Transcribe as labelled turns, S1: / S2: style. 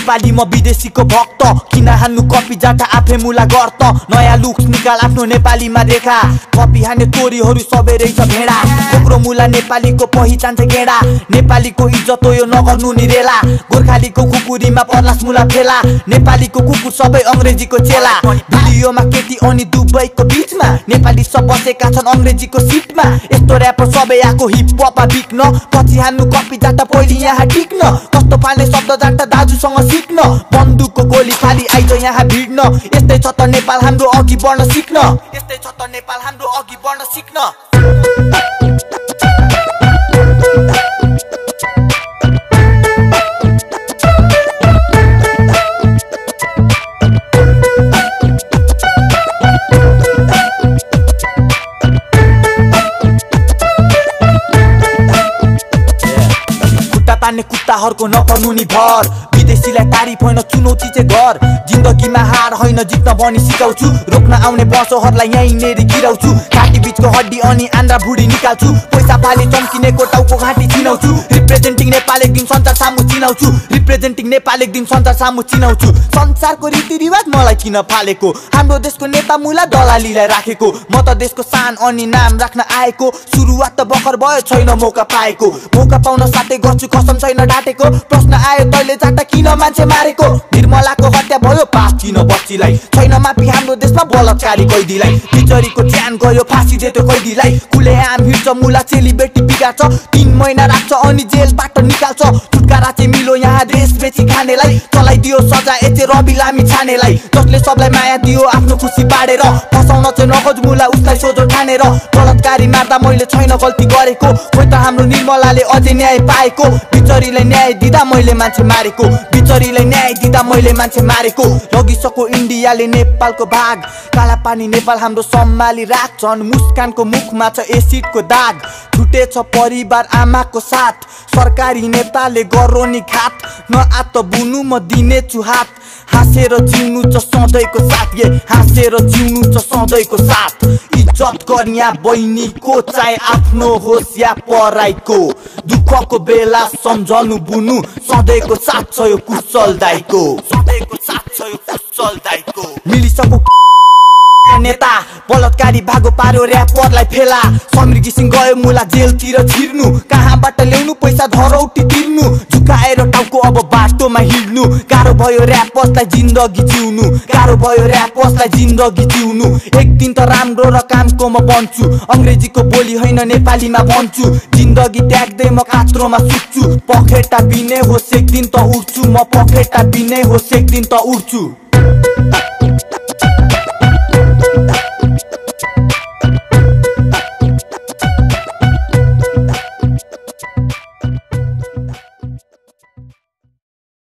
S1: नेपाली म विदेशीको भक्त किन हान्नु कपी जाटा आफै मुला गर्त नयाँ लुक्स निकाल आफ्नो नेपालीमा देखा कपी हान्ने तोरीहरू सबै रहेछ भेडा कोक्रो मुला नेपालीको पहिचान चाहिँ गेडा नेपालीको इज्जत हो यो नगर्नु नि रेला गोर्खालीको कुकुरीमा पर्लास मुला फेला नेपालीको कुकुर सबै अंग्रेजीको चेला भिडियोमा केटी अनि दुबईको बीचमा नेपाली सब बसेका छन् अंग्रेजीको सिटमा यस्तो र्यापर सबै आको हिप हप बिक्न पछि हान्नु कपी जाटा पहिले यहाँ टिक्न कस्तो पाल्ने शब्द जाटा दाजुसँग सिक्न बन्दुकको गोली खाली आइज यहाँ भिड्न यस्तै छ त नेपाल हाम्रो अघि बढ्न सिक्न यस्तै छ त नेपाल हाम्रो अघि बढ्न सिक्न कुत्ताहरूको नपर्नु नि भर विदेशीलाई तारिफ होइन चुनौती चाहिँ घर जिन्दगीमा हार होइन जित्न भनी सिकाउँछु रोक्न आउने बसोहरूलाई यहीँनेरि गिराउँछु घाँटी बिचको हड्डी अनि आन्द्रा भुडी निकाल्छु पैसा पाले चम्किनेको टाउको घाँटी चिनाउँछु रिप्रेजेन्टिङ नेपाल एक दिन संसार सामु चिनाउँछु रिप्रेजेन्टिङ नेपाल एक दिन संसार सामु चिनाउँछु संसारको रीतिरिवाज मलाई किन फालेको हाम्रो देशको नेता मुला दलालीलाई राखेको म त देशको सान अनि नाम राख्न आएको सुरुवात त भर्खर भयो छैन मौका पाएको मौका पाउन साथै गर्छु कसम छैन डाटेको प्रश्न आयो तैले जाटा किन मान्छे मारेको निर्मलाको हत्या भयो पाप किन बच्चीलाई छैन माफी हाम्रो देशमा बलात्कारी कैदीलाई बिचरीको ज्यान गयो फाँसी दियो कैदीलाई खुलेआम हिँड्छ मुला चेली बेटी बिगार्छ 3 महिना राख्छ अनि जेलबाट निकाल्छ छुटकारा चाहिँ मिलो यहाँ देश बेची खानेलाई चलाइदियो सजाय यति रवि लामी छानेलाई जसले सबलाई माया दियो आफ्नो खुसी बाडेर फसाउन चाहिँ नखोज मुला उसलाई सोझो ठानेर बलात्कारी मार्दा मैले छैन गल्ती गरेको खोइ त हाम्रो निर्मलाले अझै न्याय पाएको बिचरीलाई न्याय दिँदा मैले मान्छे मारेको बिचरीलाई न्याय दिँदा मैले मान्छे मारेको लगिसक्यो इन्डियाले नेपालको भाग काला पानी नेपाल हाम्रो सम्हाली राख्छन् मुस्कानको मुखमा छ एसिडको दाग छुटेछ परिवार आमाको साथ सरकारी नेताले गरो नि घात नआत बुनु म दिनेछु हात हाँसेर जिउनु छ सधैँको साथ ये हाँसेर जिउनु छ सधैँको साथ इज्जत गर्निया बहिनीको चाहे आफ्नो होस् या पराइको दुःखको बेला सम्झनु बुनु सधैँको साथ छ यो कुशल दाइको सधैँको साथ छ यो कुशल दाइको मिलिसक्यो नेता बलात्कारी भागो पार्यो र्यापरलाई फेला समीर घिसिङ गयो मुला जेलतिर छिर्नु कहाँबाट ल्याउनु पैसा धरौटी तिर्नु झुकाएर टाउको अब बाटोमा हिँड्नु गाह्रो भयो र्यापर्सलाई जिन्दगी जिउनु गाह्रो भयो र्यापर्सलाई जिन्दगी जिउनु एक दिन त राम्रो र कामको म बन्छु अंग्रेजीको बोली होइन नेपालीमा भन्छु जिन्दगी त्याग्दै म कात्रोमा सुत्छु पखेटा बिने होस् एक दिन त उड्छु म पखेटा बिने होस् एक दिन त उड्छु